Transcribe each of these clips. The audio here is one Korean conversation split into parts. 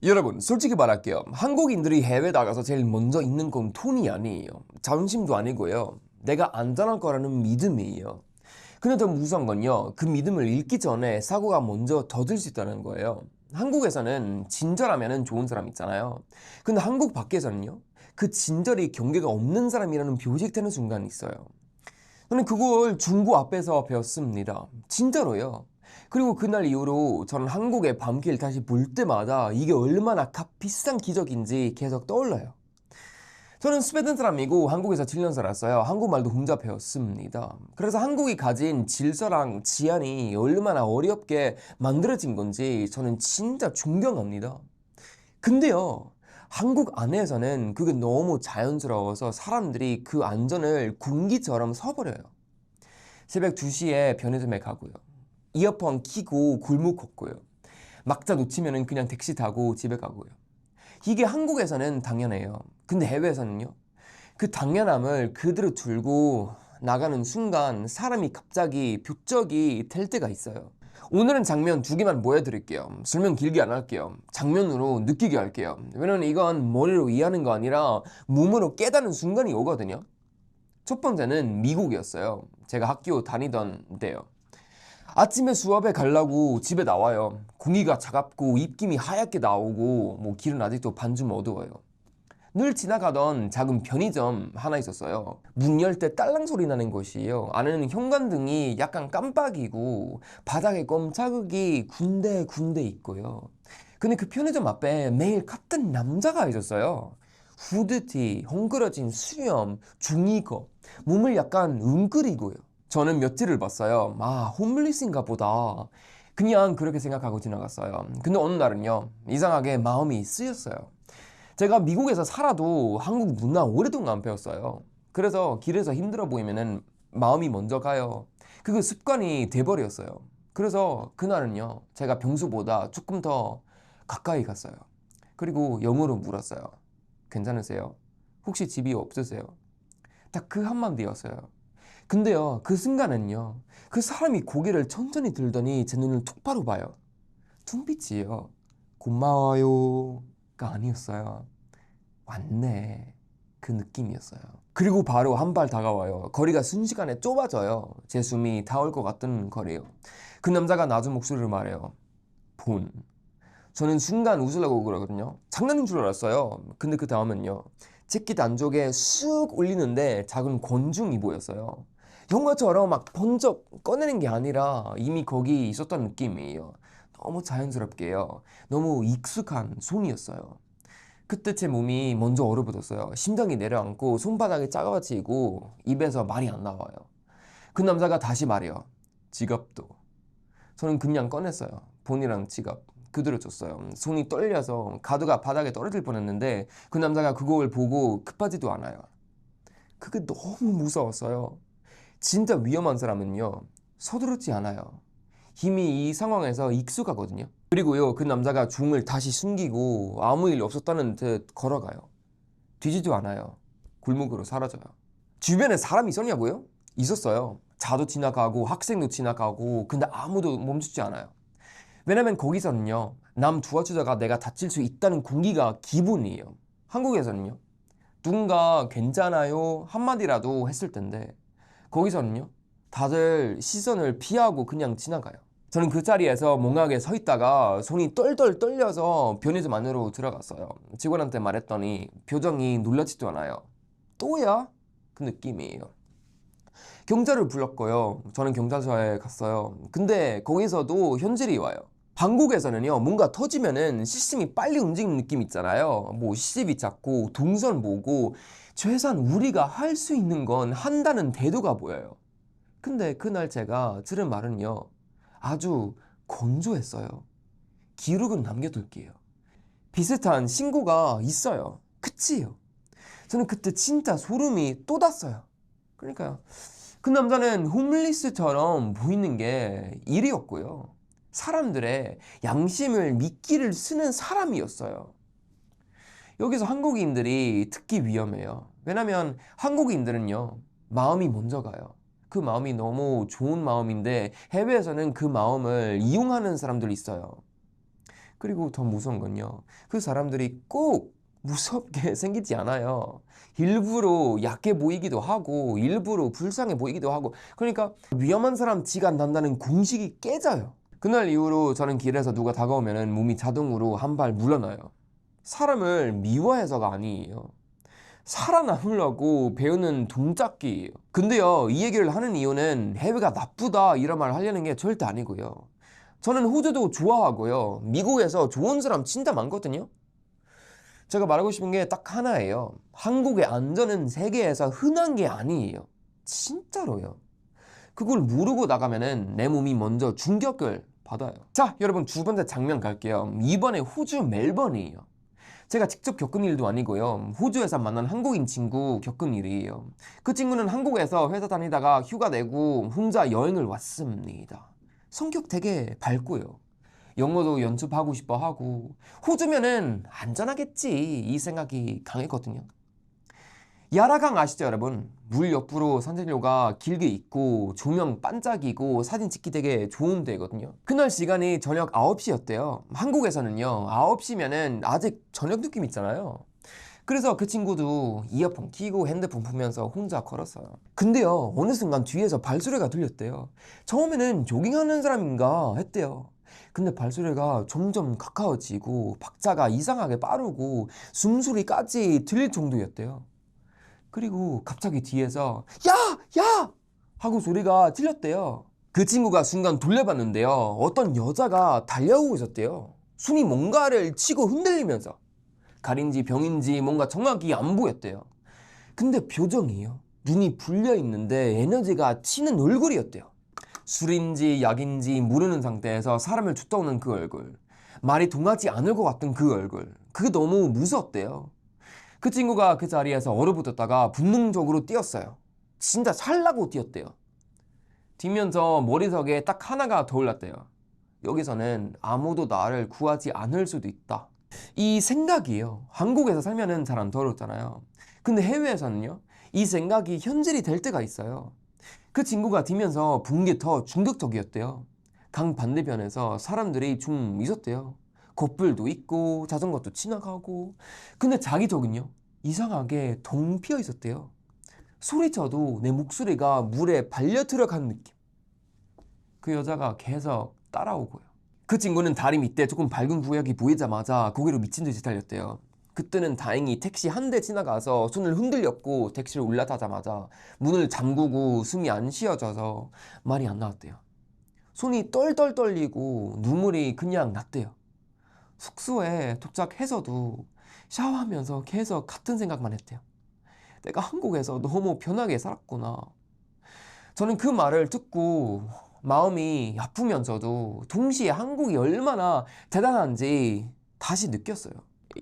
여러분, 솔직히 말할게요. 한국인들이 해외 나가서 제일 먼저 있는 건 돈이 아니에요. 자존심도 아니고요. 내가 안전할 거라는 믿음이에요. 근데 더 무서운 건요. 그 믿음을 잃기 전에 사고가 먼저 터질 수 있다는 거예요. 한국에서는 친절하면 좋은 사람 있잖아요. 근데 한국 밖에서는요. 그 친절이 경계가 없는 사람이라는 표식되는 순간이 있어요. 저는 그걸 중고 앞에서 배웠습니다. 진짜로요. 그리고 그날 이후로 저는 한국의 밤길 다시 볼 때마다 이게 얼마나 값비싼 기적인지 계속 떠올라요. 저는 스웨덴 사람이고 한국에서 7년 살았어요. 한국말도 혼자 배웠습니다. 그래서 한국이 가진 질서랑 치안이 얼마나 어렵게 만들어진 건지 저는 진짜 존경합니다. 근데요, 한국 안에서는 그게 너무 자연스러워서 사람들이 그 안전을 군기처럼 서버려요. 새벽 2시에 편의점에 가고요. 이어폰 키고 골목 걷고요. 막자 놓치면 그냥 택시 타고 집에 가고요. 이게 한국에서는 당연해요. 근데 해외에서는요. 그 당연함을 그대로 들고 나가는 순간 사람이 갑자기 표적이 될 때가 있어요. 오늘은 장면 2개만 보여드릴게요. 설명 길게 안 할게요. 장면으로 느끼게 할게요. 왜냐면 이건 머리로 이해하는 거 아니라 몸으로 깨닫는 순간이 오거든요. 첫 번째는 미국이었어요. 제가 학교 다니던 때요. 아침에 수업에 가려고 집에 나와요. 공기가 차갑고 입김이 하얗게 나오고 길은 아직도 반쯤 어두워요. 늘 지나가던 작은 편의점 하나 있었어요. 문 열 때 딸랑 소리 나는 곳이에요. 안에는 현관등이 약간 깜빡이고 바닥에 껌자국이 군데군데 있고요. 근데 그 편의점 앞에 매일 같은 남자가 있었어요. 후드티, 헝클어진 수염, 중이거, 몸을 약간 웅크리고요. 저는 며칠을 봤어요. 홈리스인가 보다. 그냥 그렇게 생각하고 지나갔어요. 근데 어느 날은요, 이상하게 마음이 쓰였어요. 제가 미국에서 살아도 한국 문화 오랫동안 안 배웠어요. 그래서 길에서 힘들어 보이면은 마음이 먼저 가요. 그게 습관이 돼버렸어요. 그래서 그날은요, 제가 평소보다 조금 더 가까이 갔어요. 그리고 영어로 물었어요. 괜찮으세요? 혹시 집이 없으세요? 딱 그 한마디였어요. 근데요, 그 순간은요, 그 사람이 고개를 천천히 들더니 제 눈을 똑바로 봐요. 눈빛이에요. 고마워요가 아니었어요. 왔네. 그 느낌이었어요. 그리고 바로 한 발 다가와요. 거리가 순식간에 좁아져요. 제 숨이 닿을 것 같던 거리요. 그 남자가 낮은 목소리로 말해요. 본. 저는 순간 웃으려고 그러거든요. 장난인 줄 알았어요. 근데 그 다음은요. 재킷 안쪽에 쑥 올리는데 작은 권중이 보였어요. 영화처럼 막 번쩍 꺼내는 게 아니라 이미 거기 있었던 느낌이에요. 너무 자연스럽게요. 너무 익숙한 손이었어요. 그때 제 몸이 먼저 얼어붙었어요. 심장이 내려앉고 손바닥이 차가워지고 입에서 말이 안 나와요. 그 남자가 다시 말해요. 지갑도. 저는 그냥 꺼냈어요. 본이랑 지갑. 그대로 줬어요. 손이 떨려서 가드가 바닥에 떨어질 뻔했는데 그 남자가 그걸 보고 급하지도 않아요. 그게 너무 무서웠어요. 진짜 위험한 사람은요. 서두르지 않아요. 이미 이 상황에서 익숙하거든요. 그리고요, 그 남자가 중을 다시 숨기고 아무 일 없었다는 듯 걸어가요. 뒤지도 않아요. 골목으로 사라져요. 주변에 사람이 있었냐고요? 있었어요. 자도 지나가고 학생도 지나가고 근데 아무도 멈추지 않아요. 왜냐면 거기서는요, 남 도와주다가 내가 다칠 수 있다는 공기가 기본이에요. 한국에서는요, 누군가 괜찮아요 한마디라도 했을 텐데 거기서는요, 다들 시선을 피하고 그냥 지나가요. 저는 그 자리에서 멍하게 서 있다가 손이 떨떨 떨려서 편의점 안으로 들어갔어요. 직원한테 말했더니 표정이 놀라지도 않아요. 또야? 그 느낌이에요. 경찰을 불렀고요. 저는 경찰서에 갔어요. 근데 거기서도 현질이 와요. 한국에서는요, 뭔가 터지면은 시스템이 빨리 움직이는 느낌 있잖아요. CCTV 잡고 동선 보고 최소한 우리가 할 수 있는 건 한다는 태도가 보여요. 근데 그날 제가 들은 말은요, 아주 건조했어요. 기록은 남겨둘게요. 비슷한 신고가 있어요. 그치요? 저는 그때 진짜 소름이 돋았어요. 그러니까요. 그 남자는 홈리스처럼 보이는 게 일이었고요. 사람들의 양심을 미끼를 쓰는 사람이었어요. 여기서 한국인들이 특히 위험해요. 왜냐면 한국인들은요, 마음이 먼저 가요. 그 마음이 너무 좋은 마음인데 해외에서는 그 마음을 이용하는 사람들이 있어요. 그리고 더 무서운 건요. 그 사람들이 꼭 무섭게 생기지 않아요. 일부러 약해 보이기도 하고 일부러 불쌍해 보이기도 하고 그러니까 위험한 사람 지가 난다는 공식이 깨져요. 그날 이후로 저는 길에서 누가 다가오면 몸이 자동으로 한 발 물러나요. 사람을 미워해서가 아니에요. 살아남으려고 배우는 동작기예요. 근데요, 이 얘기를 하는 이유는 해외가 나쁘다 이런 말을 하려는 게 절대 아니고요. 저는 호주도 좋아하고요. 미국에서 좋은 사람 진짜 많거든요. 제가 말하고 싶은 게 딱 하나예요. 한국의 안전은 세계에서 흔한 게 아니에요. 진짜로요. 그걸 모르고 나가면은 내 몸이 먼저 충격을 받아요. 자, 여러분 두 번째 장면 갈게요. 이번에 호주 멜번이에요. 제가 직접 겪은 일도 아니고요. 호주에서 만난 한국인 친구 겪은 일이에요. 그 친구는 한국에서 회사 다니다가 휴가 내고 혼자 여행을 왔습니다. 성격 되게 밝고요. 영어도 연습하고 싶어 하고 호주면은 안전하겠지 이 생각이 강했거든요. 야라강 아시죠 여러분? 물 옆으로 산책로가 길게 있고 조명 반짝이고 사진 찍기 되게 좋은 데거든요. 그날 시간이 저녁 9시였대요. 한국에서는요 9시면은 아직 저녁 느낌 있잖아요. 그래서 그 친구도 이어폰 끼고 핸드폰 보면서 혼자 걸었어요. 근데요 어느 순간 뒤에서 발소리가 들렸대요. 처음에는 조깅하는 사람인가 했대요. 근데 발소리가 점점 가까워지고 박자가 이상하게 빠르고 숨소리까지 들릴 정도였대요. 그리고 갑자기 뒤에서 야! 야! 하고 소리가 들렸대요. 그 친구가 순간 돌려봤는데요. 어떤 여자가 달려오고 있었대요. 손이 뭔가를 치고 흔들리면서 가린지 병인지 뭔가 정확히 안 보였대요. 근데 표정이요. 눈이 불려 있는데 에너지가 치는 얼굴이었대요. 술인지 약인지 모르는 상태에서 사람을 쫓아오는 그 얼굴. 말이 통하지 않을 것 같은 그 얼굴. 그게 너무 무섭대요. 그 친구가 그 자리에서 얼어붙었다가 본능적으로 뛰었어요. 진짜 살라고 뛰었대요. 뛰면서 머리석에 딱 하나가 떠올랐대요. 여기서는 아무도 나를 구하지 않을 수도 있다. 이 생각이에요. 한국에서 살면은 잘 안 떠오르잖아요. 근데 해외에서는요, 이 생각이 현실이 될 때가 있어요. 그 친구가 뛰면서 본 게 더 충격적이었대요. 강 반대편에서 사람들이 좀 있었대요. 커플도 있고 자전거도 지나가고. 근데 자기적은요 이상하게 덩 비어 있었대요. 소리쳐도 내 목소리가 물에 발려 들어간 느낌. 그 여자가 계속 따라오고요. 그 친구는 다리 밑에 조금 밝은 구역이 보이자마자 고개로 미친 듯이 달렸대요. 그때는 다행히 택시 한 대 지나가서 손을 흔들렸고 택시를 올라타자마자 문을 잠그고 숨이 안 쉬어져서 말이 안 나왔대요. 손이 떨떨 떨리고 눈물이 그냥 났대요. 숙소에 도착해서도 샤워하면서 계속 같은 생각만 했대요. 내가 한국에서 너무 편하게 살았구나. 저는 그 말을 듣고 마음이 아프면서도 동시에 한국이 얼마나 대단한지 다시 느꼈어요.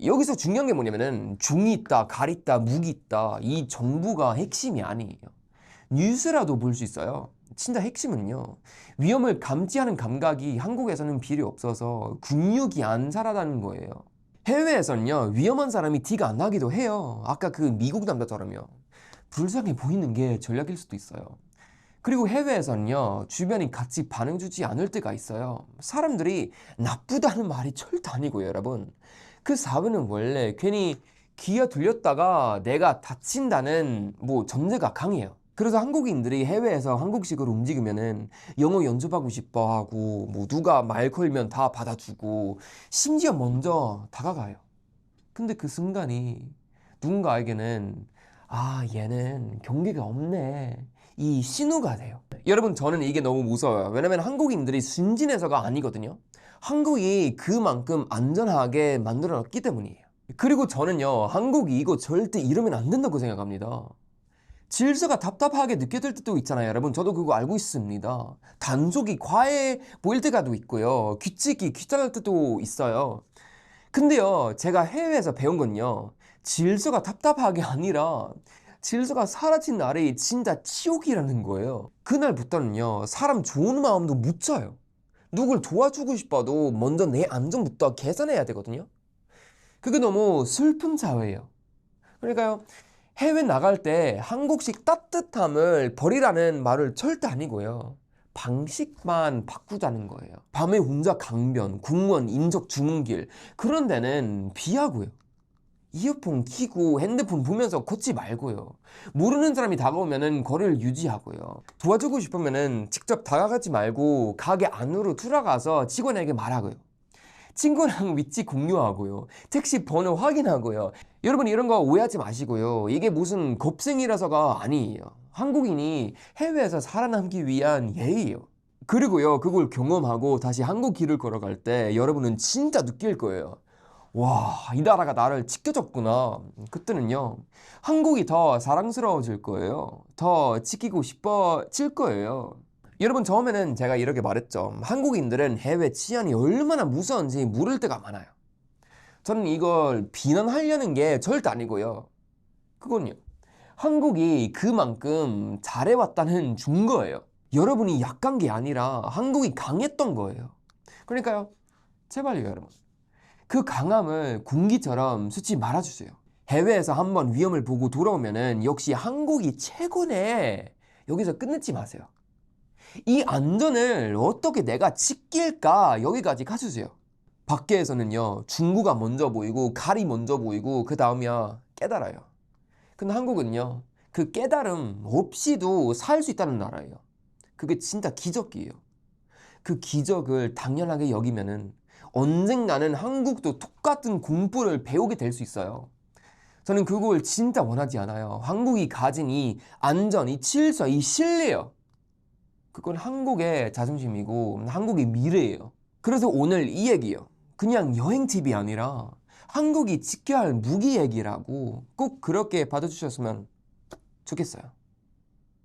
여기서 중요한 게 뭐냐면은 중이 있다, 갈 있다, 무기 있다. 이 정부가 핵심이 아니에요. 뉴스라도 볼 수 있어요. 진짜 핵심은요. 위험을 감지하는 감각이 한국에서는 필요 없어서 근육이 안 살아나는 거예요. 해외에서는요. 위험한 사람이 티가 안 나기도 해요. 아까 그 미국 남자처럼요. 불쌍해 보이는 게 전략일 수도 있어요. 그리고 해외에서는요. 주변이 같이 반응 주지 않을 때가 있어요. 사람들이 나쁘다는 말이 절대 아니고요, 여러분. 그 사회는 원래 괜히 기어 들렸다가 내가 다친다는 전제가 강해요. 그래서 한국인들이 해외에서 한국식으로 움직이면은 영어 연습하고 싶어 하고 누가 말 걸면 다 받아주고 심지어 먼저 다가가요. 근데 그 순간이 누군가에게는 아 얘는 경계가 없네 이 신호가 돼요. 여러분 저는 이게 너무 무서워요. 왜냐면 한국인들이 순진해서가 아니거든요. 한국이 그만큼 안전하게 만들어 놨기 때문이에요. 그리고 저는요 한국이 이거 절대 이러면 안 된다고 생각합니다. 질서가 답답하게 느껴질 때도 있잖아요 여러분. 저도 그거 알고 있습니다. 단속이 과해 보일 때가도 있고요. 규칙이 귀찮을 때도 있어요. 근데요 제가 해외에서 배운 건요 질서가 답답하게 아니라 질서가 사라진 날이 진짜 지옥이라는 거예요. 그날부터는요 사람 좋은 마음도 못 쳐요. 누굴 도와주고 싶어도 먼저 내 안전부터 개선해야 되거든요. 그게 너무 슬픈 사회예요. 그러니까요 해외 나갈 때 한국식 따뜻함을 버리라는 말을 절대 아니고요. 방식만 바꾸자는 거예요. 밤에 혼자 강변, 궁원, 인적 주문길 그런 데는 비하고요. 이어폰 끼고 핸드폰 보면서 걷지 말고요. 모르는 사람이 다가오면은 거리를 유지하고요. 도와주고 싶으면은 직접 다가가지 말고 가게 안으로 들어가서 직원에게 말하고요. 친구랑 위치 공유하고요. 택시 번호 확인하고요. 여러분 이런 거 오해하지 마시고요. 이게 무슨 겁쟁이라서가 아니에요. 한국인이 해외에서 살아남기 위한 예의예요. 그리고요, 그걸 경험하고 다시 한국 길을 걸어갈 때 여러분은 진짜 느낄 거예요. 와, 이 나라가 나를 지켜줬구나. 그때는요, 한국이 더 사랑스러워질 거예요. 더 지키고 싶어질 거예요. 여러분, 처음에는 제가 이렇게 말했죠. 한국인들은 해외 치안이 얼마나 무서운지 모를 때가 많아요. 저는 이걸 비난하려는 게 절대 아니고요. 그건요, 한국이 그만큼 잘해왔다는 증거예요. 여러분이 약한 게 아니라 한국이 강했던 거예요. 그러니까요, 제발요, 여러분. 그 강함을 군기처럼 쓰지 말아주세요. 해외에서 한번 위험을 보고 돌아오면은 역시 한국이 최고네. 여기서 끝내지 마세요. 이 안전을 어떻게 내가 지킬까 여기까지 가주세요. 밖에서는요, 중구가 먼저 보이고 칼이 먼저 보이고 그 다음이야 깨달아요. 근데 한국은요, 그 깨달음 없이도 살 수 있다는 나라예요. 그게 진짜 기적이에요. 그 기적을 당연하게 여기면은 언젠가는 한국도 똑같은 공부를 배우게 될 수 있어요. 저는 그걸 진짜 원하지 않아요. 한국이 가진 이 안전, 이 질서, 이 신뢰요. 그건 한국의 자존심이고 한국의 미래예요. 그래서 오늘 이 얘기요. 그냥 여행 팁이 아니라 한국이 지켜야 할 무기 얘기라고 꼭 그렇게 받아주셨으면 좋겠어요.